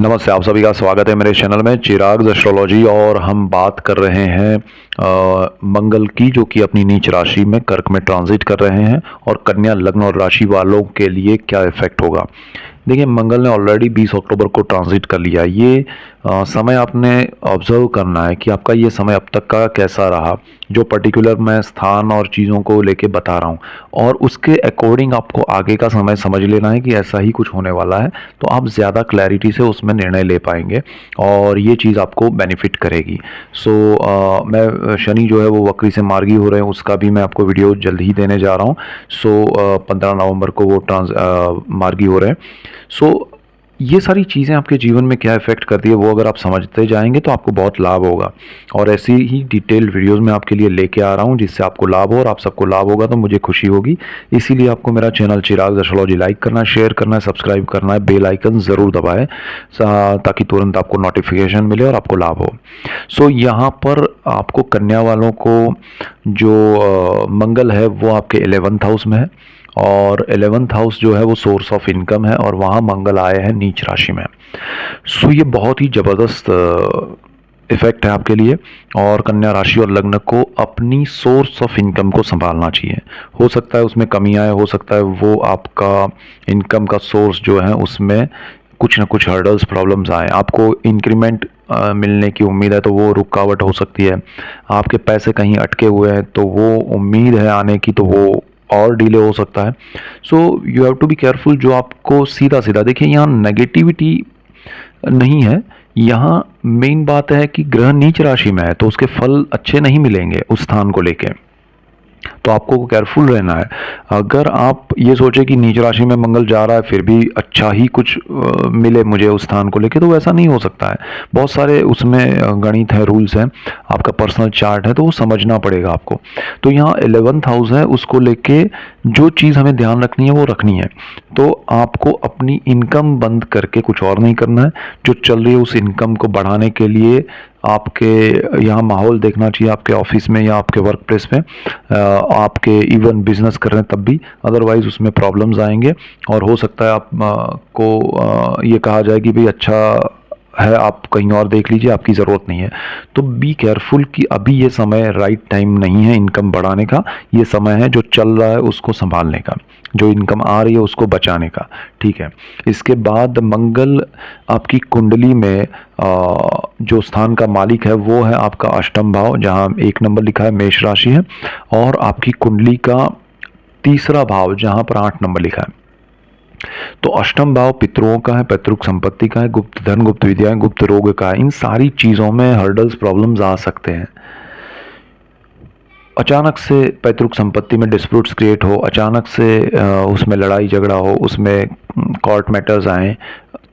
नमस्ते, आप सभी का स्वागत है मेरे चैनल में चिराग एस्ट्रोलॉजी। और हम बात कर रहे हैं मंगल की, जो कि अपनी नीच राशि में कर्क में ट्रांजिट कर रहे हैं और कन्या लग्न और राशि वालों के लिए क्या इफेक्ट होगा। देखिए, मंगल ने ऑलरेडी 20 अक्टूबर को ट्रांजिट कर लिया। ये समय आपने ऑब्जर्व करना है कि आपका ये समय अब तक का कैसा रहा, जो पर्टिकुलर मैं स्थान और चीज़ों को लेके बता रहा हूँ, और उसके अकॉर्डिंग आपको आगे का समय समझ लेना है कि ऐसा ही कुछ होने वाला है। तो आप ज़्यादा क्लैरिटी से उसमें निर्णय ले पाएंगे और ये चीज़ आपको बेनिफिट करेगी। मैं शनि जो है वो वक्री से मार्गी हो रहे हैं, उसका भी मैं आपको वीडियो जल्द ही देने जा रहा हूँ। 15 नवंबर को वो मार्गी हो रहे हैं। ये सारी चीज़ें आपके जीवन में क्या इफ़ेक्ट करती है, वो अगर आप समझते जाएंगे तो आपको बहुत लाभ होगा। और ऐसी ही डिटेल्ड वीडियोस मैं आपके लिए लेके आ रहा हूँ जिससे आपको लाभ हो, और आप सबको लाभ होगा तो मुझे खुशी होगी। इसीलिए आपको मेरा चैनल चिराग एस्ट्रोलॉजी लाइक करना है, शेयर करना है, सब्सक्राइब करना है, बेल आइकन ज़रूर दबाएं ताकि तुरंत आपको नोटिफिकेशन मिले और आपको लाभ हो। यहाँ पर आपको कन्या वालों को जो मंगल है वो आपके 11th हाउस में है, और 11th हाउस जो है वो सोर्स ऑफ इनकम है, और वहाँ मंगल आए हैं नीच राशि में। ये बहुत ही ज़बरदस्त इफेक्ट है आपके लिए। और कन्या राशि और लग्न को अपनी सोर्स ऑफ इनकम को संभालना चाहिए। हो सकता है उसमें कमी आए, हो सकता है वो आपका इनकम का सोर्स जो है उसमें कुछ ना कुछ हर्डल्स प्रॉब्लम्स आए। आपको इंक्रीमेंट मिलने की उम्मीद है तो वो रुकावट हो सकती है। आपके पैसे कहीं अटके हुए हैं तो वो उम्मीद है आने की, तो वो और डिले हो सकता है। You have to be careful. जो आपको सीधा सीधा देखिए, यहाँ नेगेटिविटी नहीं है। यहाँ मेन बात है कि ग्रह नीच राशि में है तो उसके फल अच्छे नहीं मिलेंगे उस स्थान को लेके, तो आपको केयरफुल रहना है। अगर आप ये सोचे कि नीच राशि में मंगल जा रहा है फिर भी अच्छा ही कुछ मिले मुझे उस स्थान को लेके, तो वैसा नहीं हो सकता है। बहुत सारे उसमें गणित है, रूल्स हैं, आपका पर्सनल चार्ट है, तो वो समझना पड़ेगा आपको। तो यहाँ 11th हाउस है, उसको लेके जो चीज़ हमें ध्यान रखनी है वो रखनी है। तो आपको अपनी इनकम बंद करके कुछ और नहीं करना है। जो चल रही है उस इनकम को बढ़ाने के लिए आपके यहाँ माहौल देखना चाहिए, आपके ऑफिस में या आपके वर्क प्लेस पे, आपके इवन बिजनेस कर रहे हैं तब भी, अदरवाइज उसमें प्रॉब्लम्स आएंगे। और हो सकता है आप को ये कहा जाए कि भाई अच्छा है, आप कहीं और देख लीजिए, आपकी ज़रूरत नहीं है। तो बी केयरफुल कि अभी ये समय राइट टाइम नहीं है इनकम बढ़ाने का। ये समय है जो चल रहा है उसको संभालने का, जो इनकम आ रही है उसको बचाने का। ठीक है। इसके बाद मंगल आपकी कुंडली में जो स्थान का मालिक है वो है आपका अष्टम भाव, जहाँ 1 नंबर लिखा है मेष राशि है, और आपकी कुंडली का तीसरा भाव जहाँ पर 8 नंबर लिखा है। तो अष्टम भाव पितरों का है, पैतृक संपत्ति का है, गुप्त धन, गुप्त विद्याएं, गुप्त रोग का है। इन सारी चीज़ों में हर्डल्स प्रॉब्लम्स आ सकते हैं। अचानक से पैतृक संपत्ति में डिस्प्यूट्स क्रिएट हो, अचानक से उसमें लड़ाई झगड़ा हो, उसमें कोर्ट मैटर्स आए,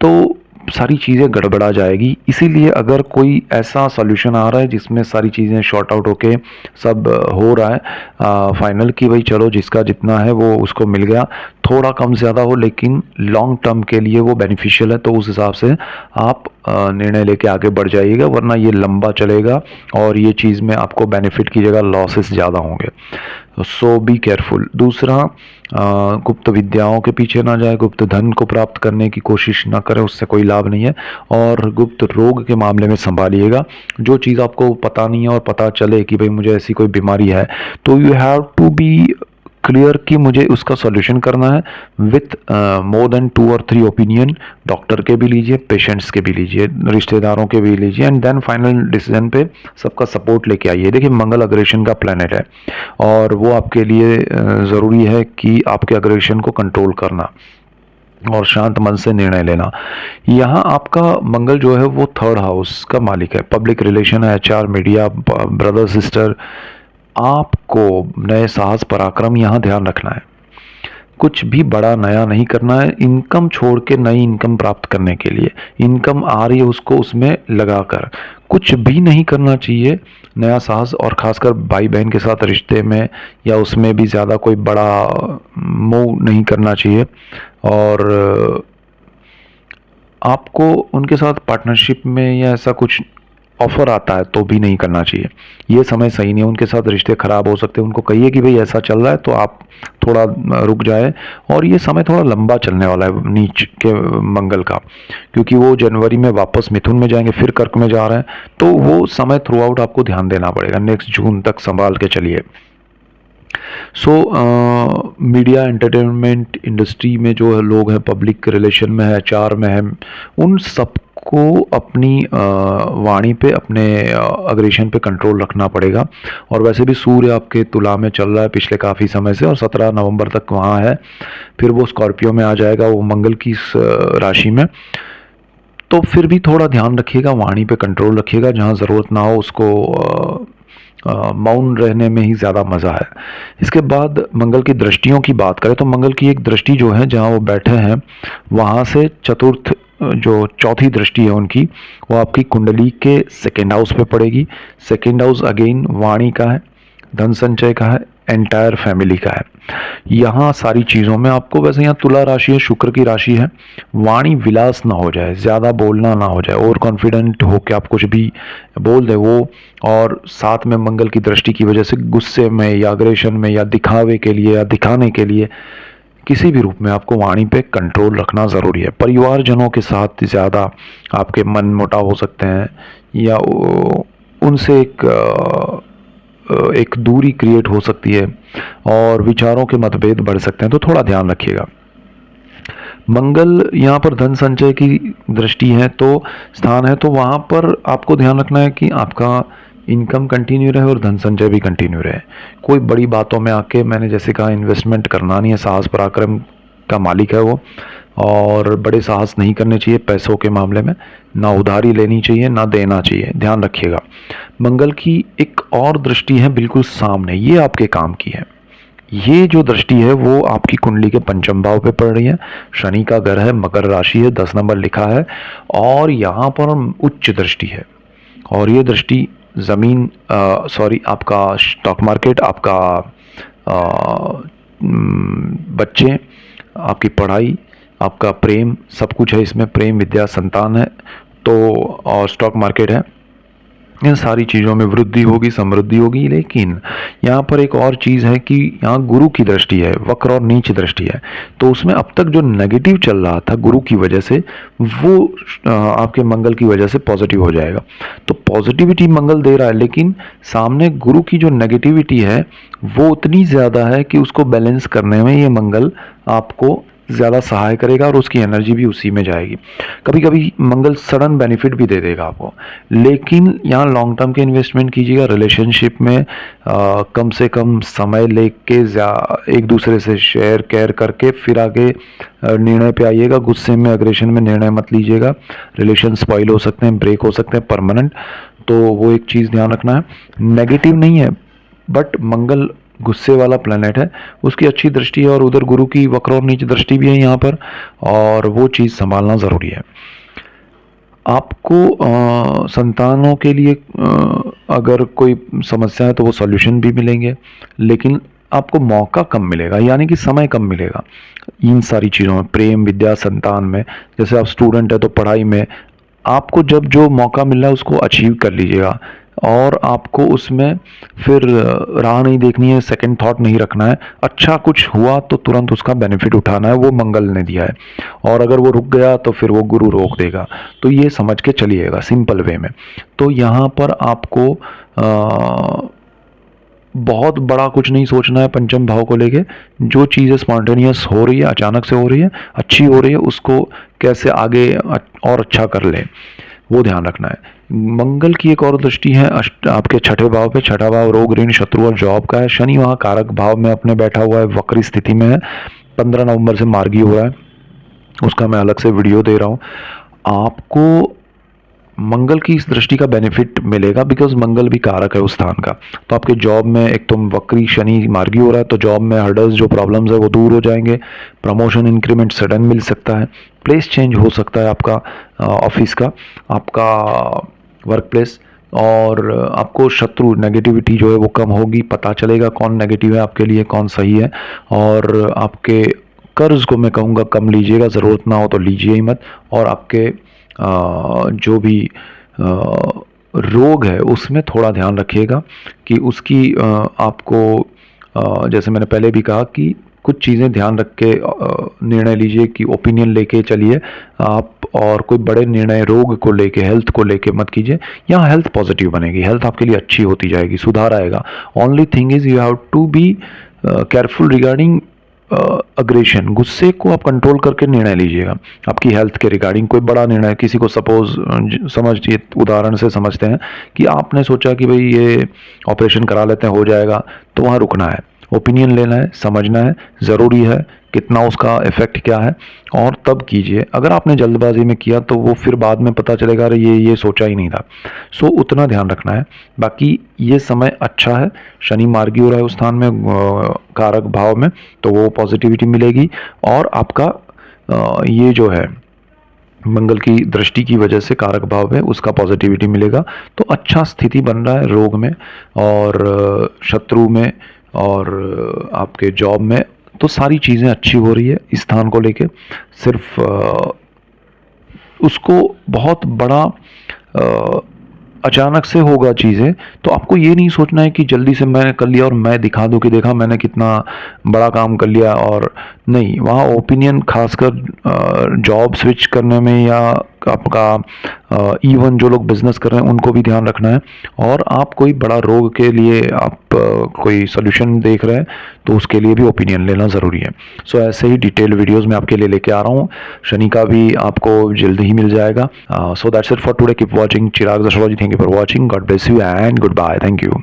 तो सारी चीज़ें गड़बड़ा जाएगी। इसीलिए अगर कोई ऐसा सॉल्यूशन आ रहा है जिसमें सारी चीज़ें शॉर्ट आउट होके सब हो रहा है फाइनल कि भाई चलो जिसका जितना है वो उसको मिल गया, थोड़ा कम ज़्यादा हो लेकिन लॉन्ग टर्म के लिए वो बेनिफिशियल है, तो उस हिसाब से आप निर्णय लेके आगे बढ़ जाइएगा, वरना ये लंबा चलेगा और ये चीज़ में आपको बेनिफिट की जगह लॉसेस ज़्यादा होंगे। सो बी केयरफुल। दूसरा, गुप्त विद्याओं के पीछे ना जाए, गुप्त धन को प्राप्त करने की कोशिश ना करें, उससे कोई लाभ नहीं है। और गुप्त रोग के मामले में संभालिएगा। जो चीज़ आपको पता नहीं है और पता चले कि भाई मुझे ऐसी कोई बीमारी है, तो you have to be clear कि मुझे उसका सॉल्यूशन करना है विथ मोर देन 2 और 3 ओपिनियन। डॉक्टर के भी लीजिए, पेशेंट्स के भी लीजिए, रिश्तेदारों के भी लीजिए, एंड देन फाइनल डिसीजन पे सबका सपोर्ट लेके आइए। देखिए, मंगल अग्रेशन का प्लैनेट है और वो आपके लिए ज़रूरी है कि आपके अग्रेशन को कंट्रोल करना और शांत मन से निर्णय लेना। यहाँ आपका मंगल जो है वो 3rd हाउस का मालिक है, पब्लिक रिलेशन है, HR, मीडिया, ब्रदर सिस्टर। आपको नए साहस पराक्रम यहाँ ध्यान रखना है। कुछ भी बड़ा नया नहीं करना है, इनकम छोड़ के नई इनकम प्राप्त करने के लिए। इनकम आ रही है उसको उसमें लगाकर कुछ भी नहीं करना चाहिए नया साहस, और खासकर भाई बहन के साथ रिश्ते में या उसमें भी ज़्यादा कोई बड़ा मूव नहीं करना चाहिए। और आपको उनके साथ पार्टनरशिप में या ऐसा कुछ ऑफर आता है तो भी नहीं करना चाहिए। ये समय सही नहीं है, उनके साथ रिश्ते खराब हो सकते हैं। उनको कहिए कि भाई ऐसा चल रहा है तो आप थोड़ा रुक जाए। और ये समय थोड़ा लंबा चलने वाला है नीच के मंगल का, क्योंकि वो जनवरी में वापस मिथुन में जाएंगे, फिर कर्क में जा रहे हैं, तो वो समय थ्रू आउट आपको ध्यान देना पड़ेगा। नेक्स्ट जून तक संभाल के चलिए। सो मीडिया एंटरटेनमेंट इंडस्ट्री में जो लोग हैं, पब्लिक रिलेशन में है, एचआर में है, उन सबको अपनी वाणी पे, अपने अग्रेशन पे कंट्रोल रखना पड़ेगा। और वैसे भी सूर्य आपके तुला में चल रहा है पिछले काफ़ी समय से, और 17 नवंबर तक वहाँ है, फिर वो स्कॉर्पियो में आ जाएगा, वो मंगल की राशि में। तो फिर भी थोड़ा ध्यान रखिएगा, वाणी पे कंट्रोल रखिएगा, जहाँ ज़रूरत ना हो उसको मौन रहने में ही ज़्यादा मज़ा है। इसके बाद मंगल की दृष्टियों की बात करें तो मंगल की एक दृष्टि जो है, जहाँ वो बैठे हैं वहाँ से चतुर्थ जो चौथी दृष्टि है उनकी, वो आपकी कुंडली के सेकेंड हाउस पे पड़ेगी। सेकेंड हाउस अगेन वाणी का है, धन संचय का है, एंटायर फैमिली का है। यहाँ सारी चीज़ों में आपको, वैसे यहाँ तुला राशि है, शुक्र की राशि है, वाणी विलास ना हो जाए, ज़्यादा बोलना ना हो जाए, ओवर कॉन्फिडेंट होकर आप कुछ भी बोल दे वो। और साथ में मंगल की दृष्टि की वजह से गुस्से में या अग्रेशन में या दिखावे के लिए या दिखाने के लिए किसी भी रूप में आपको वाणी पे कंट्रोल रखना ज़रूरी है। परिवारजनों के साथ ज़्यादा आपके मन मुटाव हो सकते हैं, या उनसे एक दूरी क्रिएट हो सकती है, और विचारों के मतभेद बढ़ सकते हैं, तो थोड़ा ध्यान रखिएगा। मंगल यहाँ पर धन संचय की दृष्टि है, तो स्थान है, तो वहाँ पर आपको ध्यान रखना है कि आपका इनकम कंटिन्यू रहे और धन संचय भी कंटिन्यू रहे। कोई बड़ी बातों में आके, मैंने जैसे कहा, इन्वेस्टमेंट करना नहीं है। साहस पराक्रम का मालिक है वो, और बड़े साहस नहीं करने चाहिए पैसों के मामले में। ना उधारी लेनी चाहिए, ना देना चाहिए, ध्यान रखिएगा। मंगल की एक और दृष्टि है बिल्कुल सामने, ये आपके काम की है। ये जो दृष्टि है वो आपकी कुंडली के पंचम भाव पे पड़ रही है। शनि का घर है, मकर राशि है, 10 नंबर लिखा है, और यहाँ पर उच्च दृष्टि है। और ये दृष्टि ज़मीन आपका स्टॉक मार्केट, आपका बच्चे, आपकी पढ़ाई, आपका प्रेम, सब कुछ है इसमें। प्रेम, विद्या, संतान है तो, और स्टॉक मार्केट है। इन सारी चीज़ों में वृद्धि होगी, समृद्धि होगी। लेकिन यहाँ पर एक और चीज़ है कि यहाँ गुरु की दृष्टि है, वक्र और नीच दृष्टि है, तो उसमें अब तक जो नेगेटिव चल रहा था गुरु की वजह से, वो आपके मंगल की वजह से पॉजिटिव हो जाएगा। तो पॉजिटिविटी मंगल दे रहा है, लेकिन सामने गुरु की जो नेगेटिविटी है वो उतनी ज़्यादा है कि उसको बैलेंस करने में ये मंगल आपको ज़्यादा सहाय करेगा, और उसकी एनर्जी भी उसी में जाएगी। कभी कभी मंगल सडन बेनिफिट भी दे देगा आपको, लेकिन यहाँ लॉन्ग टर्म के इन्वेस्टमेंट कीजिएगा। रिलेशनशिप में कम से कम समय लेके एक दूसरे से शेयर केयर करके फिर आगे निर्णय पे आइएगा। गुस्से में, अग्रेशन में निर्णय मत लीजिएगा। रिलेशन स्पॉइल हो सकते हैं, ब्रेक हो सकते हैं परमानेंट, तो वो एक चीज़ ध्यान रखना है। नेगेटिव नहीं है, बट मंगल गुस्से वाला प्लैनेट है, उसकी अच्छी दृष्टि है, और उधर गुरु की वक्र और नीच दृष्टि भी है यहाँ पर, और वो चीज़ संभालना ज़रूरी है। आपको संतानों के लिए अगर कोई समस्या है तो वो सॉल्यूशन भी मिलेंगे, लेकिन आपको मौका कम मिलेगा, यानी कि समय कम मिलेगा इन सारी चीज़ों में, प्रेम, विद्या, संतान में। जैसे आप स्टूडेंट है तो पढ़ाई में आपको जब जो मौका मिल रहा है उसको अचीव कर लीजिएगा, और आपको उसमें फिर राह नहीं देखनी है, सेकंड थॉट नहीं रखना है। अच्छा कुछ हुआ तो तुरंत उसका बेनिफिट उठाना है, वो मंगल ने दिया है, और अगर वो रुक गया तो फिर वो गुरु रोक देगा। तो ये समझ के चलिएगा सिंपल वे में। तो यहाँ पर आपको बहुत बड़ा कुछ नहीं सोचना है पंचम भाव को लेके। जो चीज़ें स्पॉन्टेनियस हो रही है, अचानक से हो रही है, अच्छी हो रही है, उसको कैसे आगे और अच्छा कर ले, वो ध्यान रखना है। मंगल की एक और दृष्टि है आपके छठे भाव पे। छठा भाव रोग, ऋण, शत्रु और जॉब का है। शनि वहाँ कारक भाव में अपने बैठा हुआ है, वक्री स्थिति में है, 15 नवंबर से मार्गी हो रहा है, उसका मैं अलग से वीडियो दे रहा हूँ। आपको मंगल की इस दृष्टि का बेनिफिट मिलेगा, बिकॉज मंगल भी कारक है उस स्थान का। तो आपके जॉब में, एक तो वक्री शनि मार्गी हो रहा है, तो जॉब में हर्डल्स, जो प्रॉब्लम्स है वो दूर हो जाएंगे। प्रमोशन, इंक्रीमेंट सडन मिल सकता है। प्लेस चेंज हो सकता है आपका, ऑफिस का, आपका वर्क प्लेस, और आपको शत्रु, नेगेटिविटी जो है वो कम होगी। पता चलेगा कौन नेगेटिव है आपके लिए, कौन सही है। और आपके कर्ज को मैं कहूँगा कम लीजिएगा, ज़रूरत ना हो तो लीजिए ही मत। और आपके जो भी रोग है उसमें थोड़ा ध्यान रखिएगा कि उसकी आपको जैसे मैंने पहले भी कहा कि कुछ चीज़ें ध्यान रख के निर्णय लीजिए कि ओपिनियन लेके चलिए आप, और कोई बड़े निर्णय रोग को लेके, हेल्थ को लेके मत कीजिए। यहाँ हेल्थ पॉजिटिव बनेगी, हेल्थ आपके लिए अच्छी होती जाएगी, सुधार आएगा। Only thing is you have to be careful regarding aggression, गुस्से को आप कंट्रोल करके निर्णय लीजिएगा आपकी हेल्थ के रिगार्डिंग। कोई बड़ा निर्णय किसी को सपोज समझिए, उदाहरण से समझते हैं कि आपने सोचा कि भाई ये ऑपरेशन करा लेते हैं, हो जाएगा, तो वहाँ रुकना है, ओपिनियन लेना है, समझना है ज़रूरी है, कितना उसका इफ़ेक्ट क्या है, और तब कीजिए। अगर आपने जल्दबाजी में किया तो वो फिर बाद में पता चलेगा अरे ये सोचा ही नहीं था। सो उतना ध्यान रखना है। बाकी ये समय अच्छा है, शनि मार्गी हो रहा है उस स्थान में, कारक भाव में, तो वो पॉजिटिविटी मिलेगी। और आपका ये जो है मंगल की दृष्टि की वजह से कारक भाव है उसका पॉजिटिविटी मिलेगा। तो अच्छा स्थिति बन रहा है रोग में और शत्रु में और आपके जॉब में, तो सारी चीज़ें अच्छी हो रही है इस स्थान को लेके। सिर्फ उसको बहुत बड़ा अचानक से होगा चीज़ें, तो आपको ये नहीं सोचना है कि जल्दी से मैंने कर लिया और मैं दिखा दूं कि देखा मैंने कितना बड़ा काम कर लिया। और नहीं, वहाँ ओपिनियन खासकर जॉब स्विच करने में या आपका इवन जो लोग बिजनेस कर रहे हैं उनको भी ध्यान रखना है। और आप कोई बड़ा रोग के लिए आप कोई सोल्यूशन देख रहे हैं तो उसके लिए भी ओपिनियन लेना ज़रूरी है। सो ऐसे ही डिटेल वीडियोस मैं आपके लिए लेके आ रहा हूँ। शनि का भी आपको जल्द ही मिल जाएगा। So that's it for today, keep watching Chirag astrology. Thank you for watching, God bless you and good bye, thank you.